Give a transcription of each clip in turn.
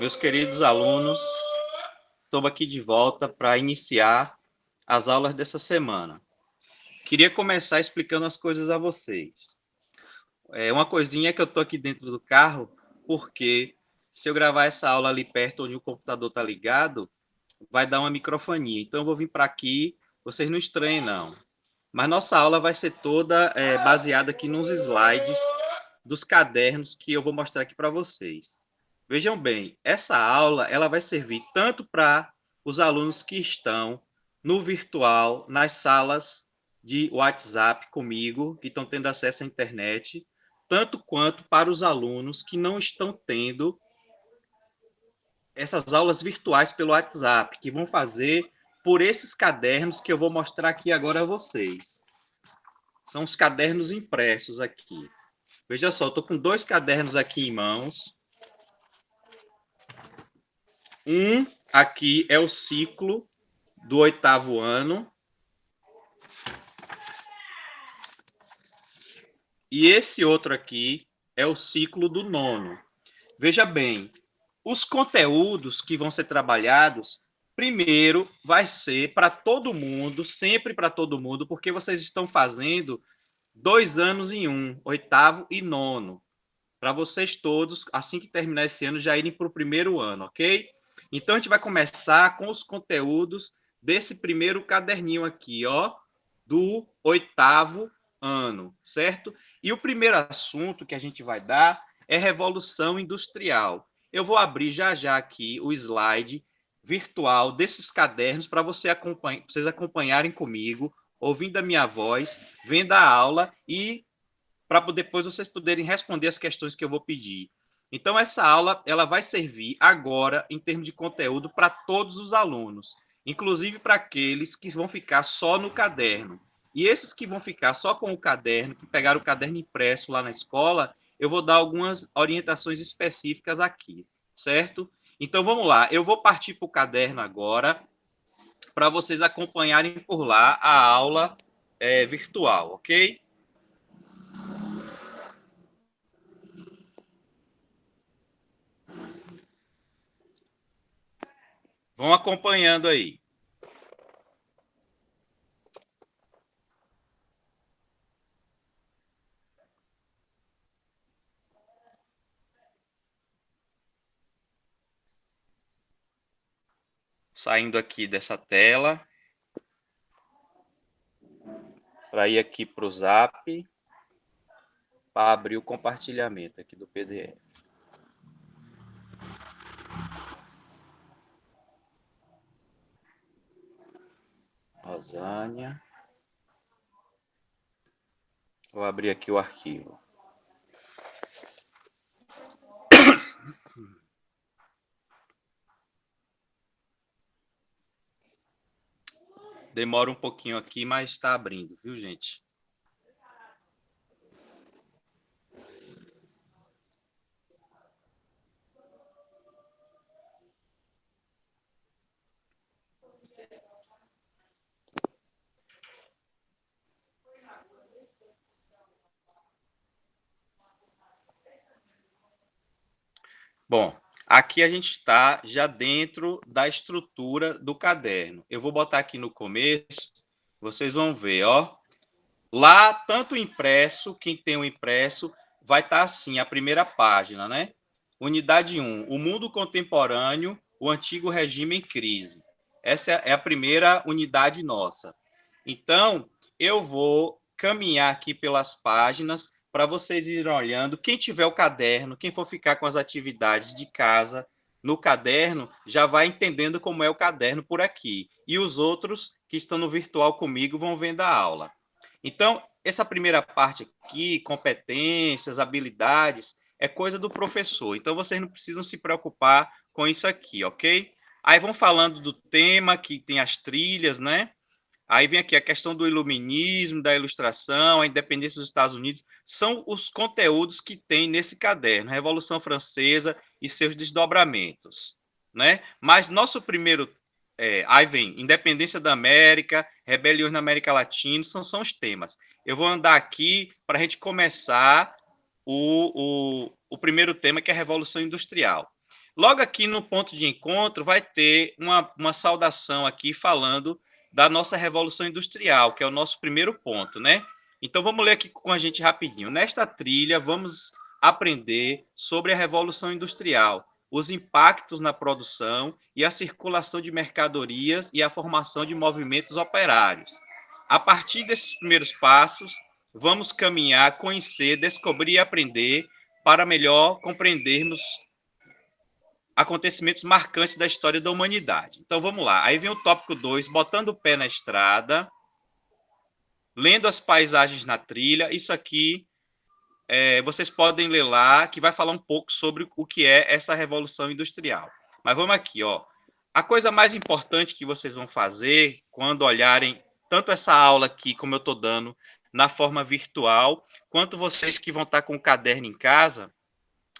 Meus queridos alunos, estou aqui de volta para iniciar as aulas dessa semana. Queria começar explicando as coisas a vocês. Uma coisinha é que eu estou aqui dentro do carro, porque se eu gravar essa aula ali perto onde o computador está ligado, vai dar uma microfonia. Então eu vou vir para aqui, vocês não estranhem não. Mas nossa aula vai ser toda baseada aqui nos slides dos cadernos que eu vou mostrar aqui para vocês. Vejam bem, essa aula ela vai servir tanto para os alunos que estão no virtual, nas salas de WhatsApp comigo, que estão tendo acesso à internet, tanto quanto para os alunos que não estão tendo essas aulas virtuais pelo WhatsApp, que vão fazer por esses cadernos que eu vou mostrar aqui agora a vocês. São os cadernos impressos aqui. Veja só, estou com 2 cadernos aqui em mãos. Um aqui é o ciclo do 8º ano. E esse outro aqui é o ciclo do 9º. Veja bem, os conteúdos que vão ser trabalhados, primeiro vai ser para todo mundo, sempre para todo mundo, porque vocês estão fazendo 2 anos em um, 8º e 9º. Para vocês todos, assim que terminar esse ano, já irem para o 1º ano, ok? Então, a gente vai começar com os conteúdos desse primeiro caderninho aqui, ó, do 8º ano, certo? E o primeiro assunto que a gente vai dar é Revolução Industrial. Eu vou abrir já aqui o slide virtual desses cadernos para vocês acompanharem comigo, ouvindo a minha voz, vendo a aula e para depois vocês poderem responder as questões que eu vou pedir. Então, essa aula ela vai servir agora, em termos de conteúdo, para todos os alunos, inclusive para aqueles que vão ficar só no caderno. E esses que vão ficar só com o caderno, que pegaram o caderno impresso lá na escola, eu vou dar algumas orientações específicas aqui, certo? Então, vamos lá. Eu vou partir para o caderno agora, para vocês acompanharem por lá a aula virtual, ok? Vão acompanhando aí. Saindo aqui dessa tela, para ir aqui para o Zap, para abrir o compartilhamento aqui do PDF. Rosânia. Vou abrir aqui o arquivo. Demora um pouquinho aqui, mas está abrindo, viu, gente? Bom, aqui a gente está já dentro da estrutura do caderno. Eu vou botar aqui no começo, vocês vão ver, ó. Lá, tanto o impresso, quem tem o impresso, vai estar assim, a primeira página, né? Unidade 1, o mundo contemporâneo, o antigo regime em crise. Essa é a primeira unidade nossa. Então, eu vou caminhar aqui pelas páginas para vocês irem olhando. Quem tiver o caderno, quem for ficar com as atividades de casa no caderno, já vai entendendo como é o caderno por aqui. E os outros que estão no virtual comigo vão vendo a aula. Então, essa primeira parte aqui, competências, habilidades, é coisa do professor. Então, vocês não precisam se preocupar com isso aqui, ok? Aí vão falando do tema, que tem as trilhas, né? Aí vem aqui a questão do iluminismo, da ilustração, a independência dos Estados Unidos, são os conteúdos que tem nesse caderno, Revolução Francesa e seus desdobramentos, né? Mas nosso primeiro, aí vem Independência da América, rebeliões na América Latina, são os temas. Eu vou andar aqui para a gente começar o primeiro tema, que é a Revolução Industrial. Logo aqui no ponto de encontro vai ter uma saudação aqui falando da nossa Revolução Industrial, que é o nosso primeiro ponto, né? Então vamos ler aqui com a gente rapidinho. Nesta trilha vamos aprender sobre a Revolução Industrial, os impactos na produção e a circulação de mercadorias e a formação de movimentos operários. A partir desses primeiros passos, vamos caminhar, conhecer, descobrir e aprender para melhor compreendermos acontecimentos marcantes da história da humanidade. Então vamos lá. Aí vem o tópico 2, botando o pé na estrada, lendo as paisagens na trilha. Isso aqui vocês podem ler lá, que vai falar um pouco sobre o que é essa revolução industrial. Mas vamos aqui, ó. A coisa mais importante que vocês vão fazer quando olharem tanto essa aula aqui, como eu estou dando, na forma virtual, quanto vocês que vão estar com o caderno em casa,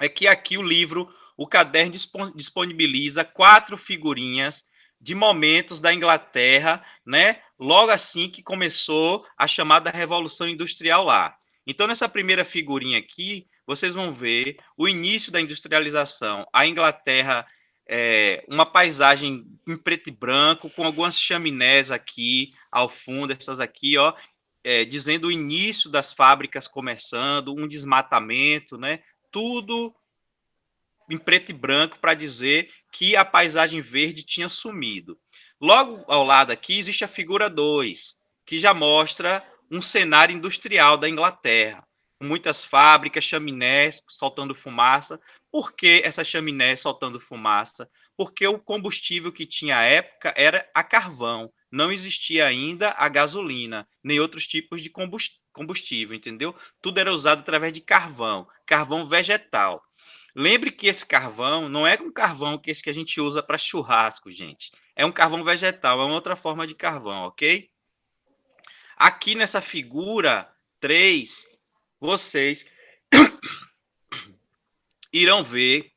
é que aqui o caderno disponibiliza 4 figurinhas de momentos da Inglaterra, né? Logo assim que começou a chamada Revolução Industrial lá. Então, nessa primeira figurinha aqui, vocês vão ver o início da industrialização. A Inglaterra, uma paisagem em preto e branco, com algumas chaminés aqui ao fundo, essas aqui, ó, dizendo o início das fábricas começando, um desmatamento, né? Tudo em preto e branco para dizer que a paisagem verde tinha sumido. Logo ao lado aqui existe a figura 2, que já mostra um cenário industrial da Inglaterra, com muitas fábricas, chaminés soltando fumaça. Por que essa chaminé soltando fumaça? Porque o combustível que tinha à época era a carvão. Não existia ainda a gasolina, nem outros tipos de combustível, entendeu? Tudo era usado através de carvão, carvão vegetal. Lembre que esse carvão não é um carvão que esse que a gente usa para churrasco, gente. É um carvão vegetal, é uma outra forma de carvão, ok? Aqui nessa figura 3, vocês irão ver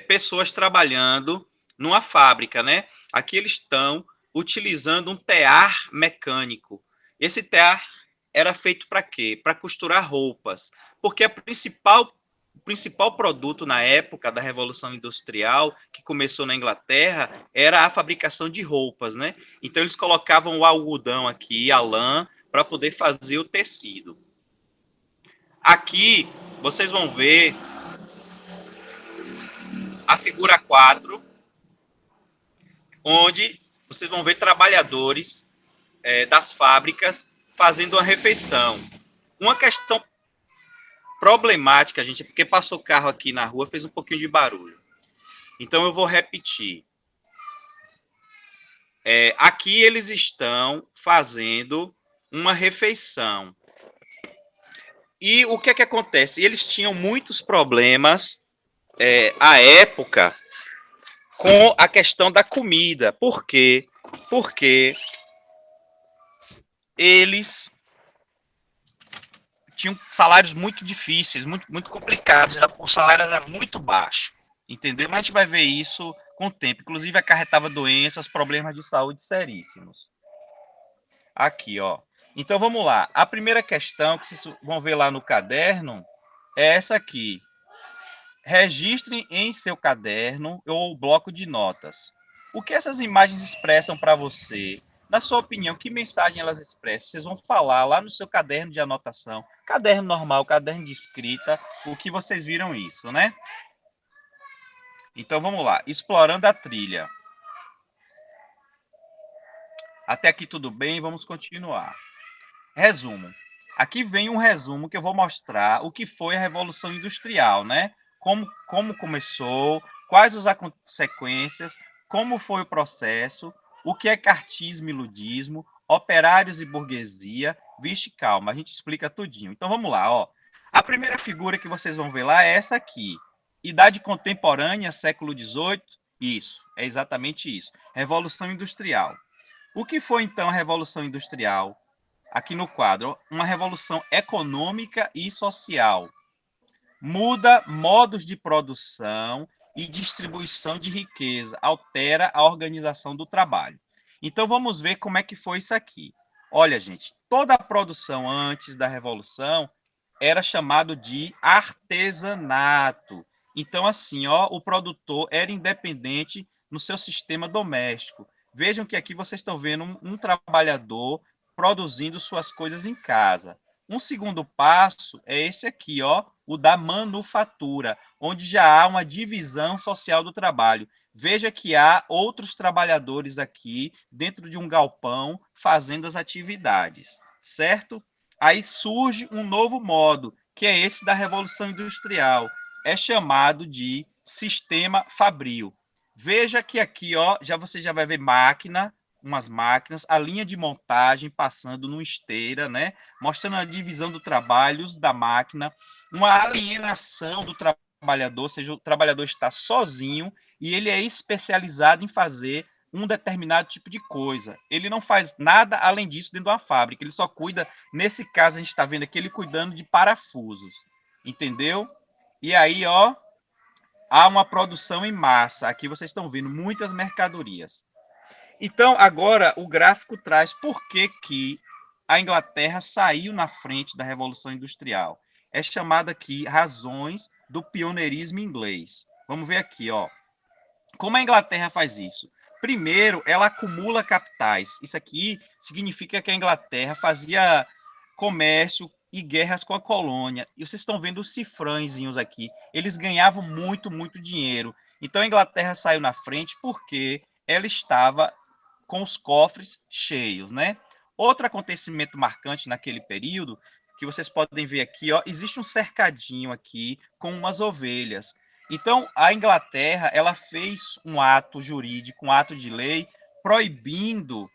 pessoas trabalhando numa fábrica, né? Aqui eles estão utilizando um tear mecânico. Esse tear era feito para quê? Para costurar roupas. Porque o principal produto na época da Revolução Industrial, que começou na Inglaterra, era a fabricação de roupas, né? Então eles colocavam o algodão aqui, a lã, para poder fazer o tecido. Aqui vocês vão ver a figura 4, onde vocês vão ver trabalhadores das fábricas fazendo uma refeição. Uma questão problemática, gente, porque passou carro aqui na rua, fez um pouquinho de barulho. Então eu vou repetir. Aqui eles estão fazendo uma refeição. E o que é que acontece? Eles tinham muitos problemas à época com a questão da comida. Por quê? Porque eles tinham salários muito difíceis, muito complicados. O salário era muito baixo, entendeu? Mas a gente vai ver isso com o tempo. Inclusive, acarretava doenças, problemas de saúde seríssimos. Aqui, ó. Então, vamos lá. A primeira questão que vocês vão ver lá no caderno é essa aqui. Registre em seu caderno ou bloco de notas. O que essas imagens expressam para você? Na sua opinião, que mensagem elas expressam? Vocês vão falar lá no seu caderno de anotação, caderno normal, caderno de escrita, o que vocês viram isso, né? Então vamos lá, explorando a trilha. Até aqui tudo bem, vamos continuar. Resumo. Aqui vem um resumo que eu vou mostrar o que foi a Revolução Industrial, né? Como começou, quais as consequências, como foi o processo, o que é cartismo e ludismo, operários e burguesia. Vixe, calma, a gente explica tudinho. Então vamos lá, ó. A primeira figura que vocês vão ver lá é essa aqui. Idade contemporânea, século XVIII. Isso, é exatamente isso. Revolução Industrial. O que foi então a Revolução Industrial? Aqui no quadro, uma revolução econômica e social. Muda modos de produção e distribuição de riqueza, altera a organização do trabalho. Então vamos ver como é que foi isso aqui. Olha, gente, toda a produção antes da revolução era chamado de artesanato. Então, assim, ó, o produtor era independente no seu sistema doméstico. Vejam que aqui vocês estão vendo um trabalhador produzindo suas coisas em casa. Um segundo passo é esse aqui, ó, o da manufatura, onde já há uma divisão social do trabalho. Veja que há outros trabalhadores aqui dentro de um galpão fazendo as atividades, certo? Aí surge um novo modo, que é esse da Revolução Industrial. É chamado de sistema fabril. Veja que aqui, ó, você já vai ver umas máquinas, a linha de montagem passando numa esteira, né? Mostrando a divisão do trabalho, uso da máquina, uma alienação do trabalhador, ou seja, o trabalhador está sozinho e ele é especializado em fazer um determinado tipo de coisa. Ele não faz nada além disso dentro de uma fábrica, ele só cuida, nesse caso a gente está vendo aqui, ele cuidando de parafusos, entendeu? E aí, ó, há uma produção em massa. Aqui vocês estão vendo muitas mercadorias. Então, agora o gráfico traz por que a Inglaterra saiu na frente da Revolução Industrial. É chamada aqui razões do pioneirismo inglês. Vamos ver aqui, ó. Como a Inglaterra faz isso? Primeiro, ela acumula capitais. Isso aqui significa que a Inglaterra fazia comércio e guerras com a colônia. E vocês estão vendo os cifrãozinhos aqui. Eles ganhavam muito, muito dinheiro. Então a Inglaterra saiu na frente porque ela estava com os cofres cheios, né? Outro acontecimento marcante naquele período, que vocês podem ver aqui, ó, existe um cercadinho aqui com umas ovelhas. Então, a Inglaterra, ela fez um ato jurídico, um ato de lei, proibindo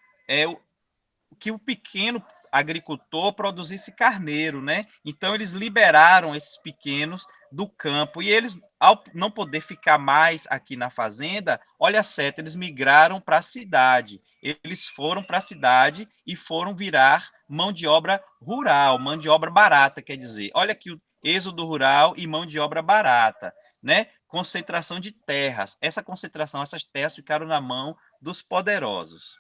que o pequeno agricultor produzisse carneiro, né? Então eles liberaram esses pequenos do campo e eles, ao não poder ficar mais aqui na fazenda, olha certo, eles migraram para a cidade. Eles foram para a cidade e foram virar mão de obra rural, mão de obra barata, quer dizer. Olha aqui o êxodo rural e mão de obra barata, né? Concentração de terras. Essa concentração, essas terras ficaram na mão dos poderosos.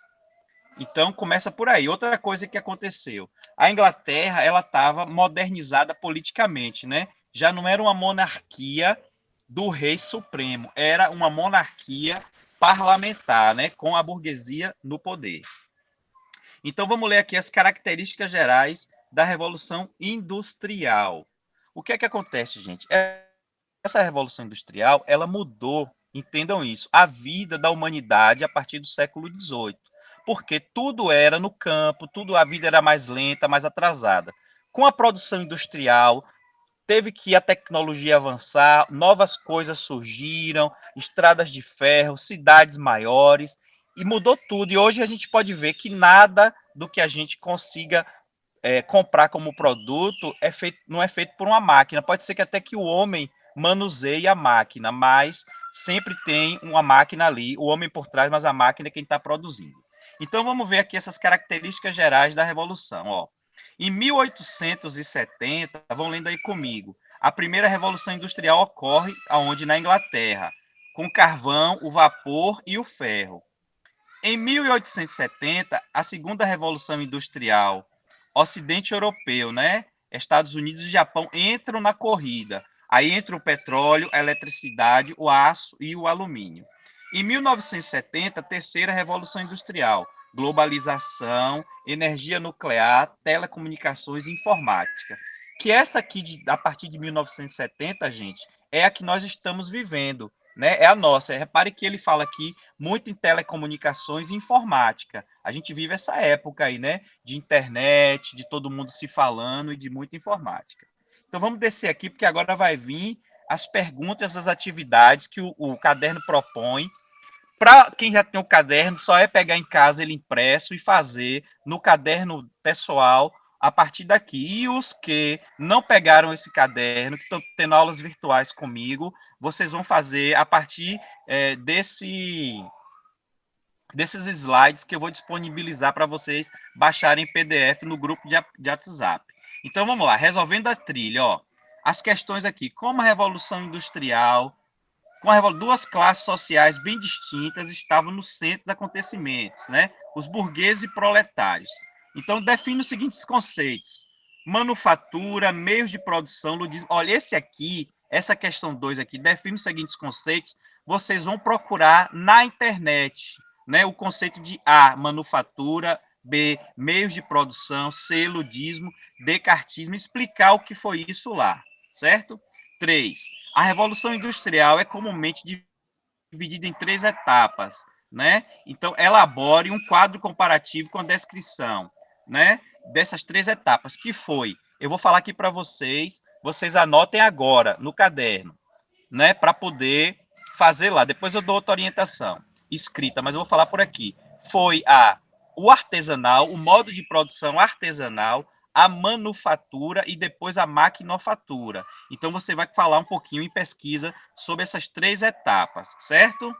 Então começa por aí. Outra coisa que aconteceu, a Inglaterra ela estava modernizada politicamente, né? Já não era uma monarquia do rei supremo, era uma monarquia parlamentar, né? Com a burguesia no poder. Então vamos ler aqui as características gerais da Revolução Industrial. O que é que acontece, gente? Essa Revolução Industrial ela mudou, entendam isso, a vida da humanidade a partir do século XVIII, porque tudo era no campo, tudo a vida era mais lenta, mais atrasada. Com a produção industrial, teve que a tecnologia avançar, novas coisas surgiram, estradas de ferro, cidades maiores, e mudou tudo. E hoje a gente pode ver que nada do que a gente consiga comprar como produto não é feito por uma máquina. Pode ser que até que o homem manuseie a máquina, mas sempre tem uma máquina ali, o homem por trás, mas a máquina é quem está produzindo. Então vamos ver aqui essas características gerais da Revolução. Ó. Em 1870, vão lendo aí comigo, a primeira Revolução Industrial ocorre aonde? Na Inglaterra, com o carvão, o vapor e o ferro. Em 1870, a segunda Revolução Industrial, Ocidente Europeu, né? Estados Unidos e Japão entram na corrida. Aí entra o petróleo, a eletricidade, o aço e o alumínio. Em 1970, terceira Revolução Industrial, globalização, energia nuclear, telecomunicações e informática. Que essa aqui, a partir de 1970, gente, é a que nós estamos vivendo, né? É a nossa. Repare que ele fala aqui muito em telecomunicações e informática. A gente vive essa época aí, né? De internet, de todo mundo se falando e de muita informática. Então vamos descer aqui, porque agora vai vir as perguntas, as atividades que o caderno propõe. Para quem já tem o caderno, só é pegar em casa ele impresso e fazer no caderno pessoal a partir daqui. E os que não pegaram esse caderno, que estão tendo aulas virtuais comigo, vocês vão fazer a partir desses slides que eu vou disponibilizar para vocês baixarem em PDF no grupo de WhatsApp. Então vamos lá, resolvendo a trilha, ó. As questões aqui, como a Revolução Industrial, duas classes sociais bem distintas estavam no centro dos acontecimentos, né? Os burgueses e proletários. Então define os seguintes conceitos: manufatura, meios de produção, ludismo. Olha, esse aqui essa questão 2 aqui, define os seguintes conceitos, vocês vão procurar na internet, né? O conceito de A, manufatura, B, meios de produção, C, ludismo, D, cartismo, explicar o que foi isso lá, certo? 3. A Revolução Industrial é comumente dividida em 3 etapas, né? Então, elabore um quadro comparativo com a descrição, né? Dessas 3 etapas, que foi, eu vou falar aqui para vocês, vocês anotem agora no caderno, né? Para poder fazer lá. Depois eu dou outra orientação escrita, mas eu vou falar por aqui. Foi o artesanal, o modo de produção artesanal, a manufatura e depois a maquinofatura. Então você vai falar um pouquinho em pesquisa sobre essas 3 etapas, certo?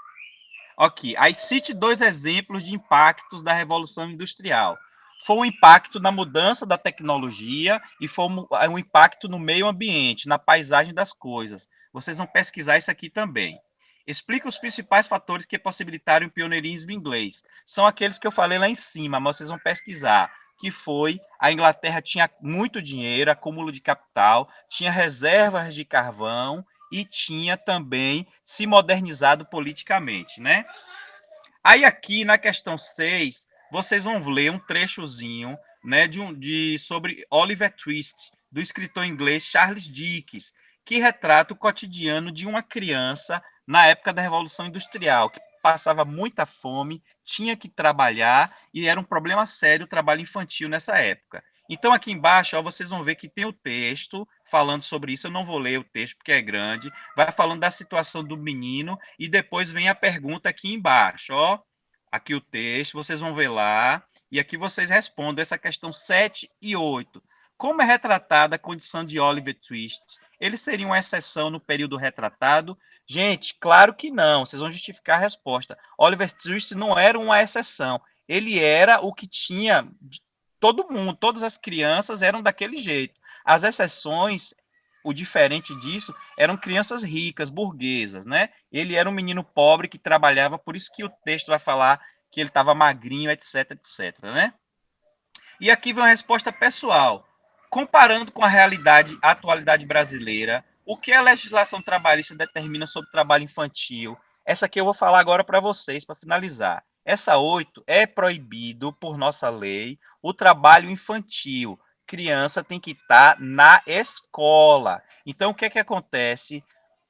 Ok. Aí cite 2 exemplos de impactos da Revolução Industrial. Foi um impacto na mudança da tecnologia e foi um impacto no meio ambiente, na paisagem das coisas. Vocês vão pesquisar isso aqui também. Explica os principais fatores que possibilitaram o pioneirismo inglês. São aqueles que eu falei lá em cima, mas vocês vão pesquisar. Que foi a Inglaterra tinha muito dinheiro, acúmulo de capital, tinha reservas de carvão e tinha também se modernizado politicamente, né? Aí aqui na questão 6, vocês vão ler um trechozinho, né, sobre Oliver Twist, do escritor inglês Charles Dickens, que retrata o cotidiano de uma criança na época da Revolução Industrial, que passava muita fome, tinha que trabalhar e era um problema sério o trabalho infantil nessa época. Então, aqui embaixo, ó, vocês vão ver que tem o texto falando sobre isso. Eu não vou ler o texto porque é grande. Vai falando da situação do menino e depois vem a pergunta aqui embaixo. Ó, aqui o texto, vocês vão ver lá. E aqui vocês respondem essa questão 7 e 8. Como é retratada a condição de Oliver Twist? Ele seria uma exceção no período retratado? Gente, claro que não. Vocês vão justificar a resposta. Oliver Twist não era uma exceção. Ele era o que tinha todo mundo, todas as crianças eram daquele jeito. As exceções, o diferente disso, eram crianças ricas, burguesas, né? Ele era um menino pobre que trabalhava, por isso que o texto vai falar que ele estava magrinho, etc, etc, né? E aqui vem uma resposta pessoal. Comparando com a realidade, a atualidade brasileira, o que a legislação trabalhista determina sobre trabalho infantil? Essa aqui eu vou falar agora para vocês, para finalizar. Essa 8 é proibido por nossa lei o trabalho infantil. Criança tem que estar na escola. Então, o que é que acontece?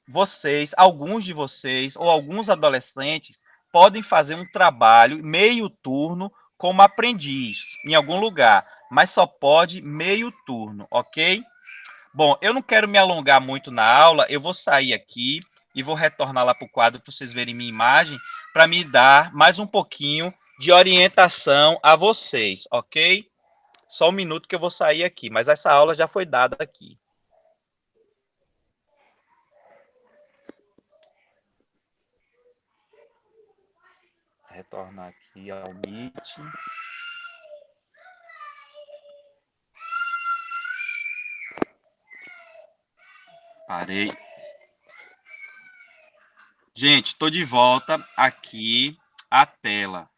Vocês, alguns de vocês, ou alguns adolescentes, podem fazer um trabalho meio turno como aprendiz em algum lugar, mas só pode meio turno, ok? Bom, eu não quero me alongar muito na aula, eu vou sair aqui e vou retornar lá para o quadro para vocês verem minha imagem, para me dar mais um pouquinho de orientação a vocês, ok? Só um minuto que eu vou sair aqui, mas essa aula já foi dada aqui. Retornar aqui ao Meet. Parei. Gente, estou de volta aqui à tela.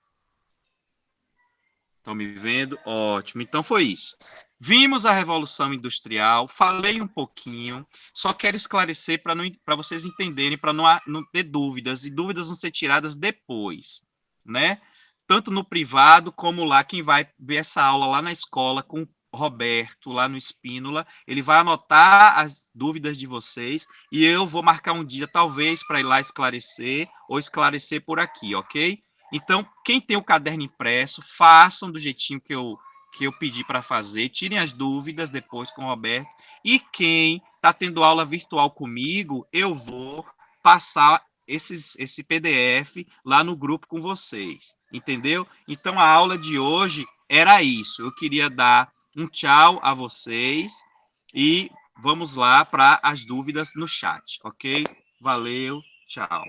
Estão me vendo? Ótimo. Então foi isso. Vimos a Revolução Industrial, falei um pouquinho, só quero esclarecer para vocês entenderem, para não ter dúvidas, e dúvidas vão ser tiradas depois, né? Tanto no privado como lá, quem vai ver essa aula lá na escola com o Roberto, lá no Espínola, ele vai anotar as dúvidas de vocês e eu vou marcar um dia, talvez, para ir lá esclarecer ou esclarecer por aqui, ok? Então, quem tem o caderno impresso, façam do jeitinho que eu pedi para fazer, tirem as dúvidas depois com o Roberto. E quem está tendo aula virtual comigo, eu vou passar esse PDF lá no grupo com vocês, entendeu? Então, a aula de hoje era isso. Eu queria dar um tchau a vocês e vamos lá para as dúvidas no chat, ok? Valeu, tchau.